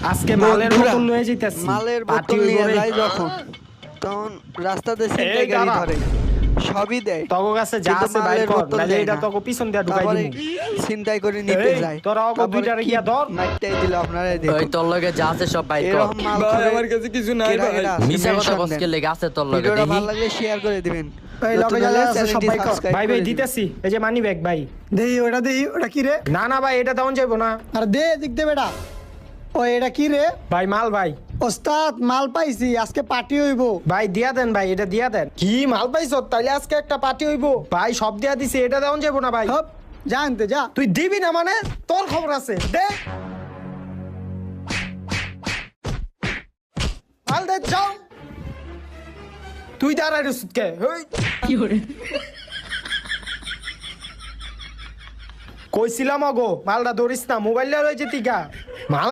আজকে মালের বোতল লয়ে যাইতাছি মালের পার্টি বোতল নিয়ে হইবো রে। যায় যখন তখন রাস্তাতে এই ছিনতাই গাড়ি দাঁড়া। ধরে সবই দেয় তোর কাছে যা কিন্তু আছে বাইর মালের কর বোতল নালে দেয় এটা না। তোকে পিছন দিয়া ঢুকাই তারপরে দিমু ছিনতাই করে নিতে এই, যায় তোরা ওকে তারপরে দুইটারে কি গিয়া ধর। মাইরটাই দিল আপনারা ওই দেখুন তোর লগে যা আছে সব বাইর কর এরকম মাল ভাই করে আমার কাছে কিছু নাই কেডা ভাই কেডা আছে মিছা কথা mention কসকে দেন। লেগে আছে তোর লগে ভিডিওটা দেখি ভালো লাগলে শেয়ার করে দিবেন এই লগে নতুন যা হলে আছে সব চ্যানেলটি ভাই কর। সাবস্ক্রাইব ভাই করে দিবেন। দিতেছি এই যে মানি ব্যাগ ভাই দেহি ওটা কি রে? না না ভাই এটা তেমন যাইবো না আর দে দিক দে বেটা। ও এটা কি রে? ভাই মাল ভাই ওস্তাদ মাল পাইছি, আজকে পার্টি হইব। ভাই দিয়া দেন ভাই এটা দিয়া দেন কি মাল পাইছ তাইলে আজকে একটা পার্টি হইবো ভাই সব দিয়া দিছি এটা তেমন যাইবো না ভাই হপ যা আনতে যা। তুই দিবি না মানে তোর খবর আছে দে মাল দে যাও তুই দাঁড়াই রসুদকে কইছিলাম গো মালটা ধরিস না মোবাইল রয়েছে টিকা মাল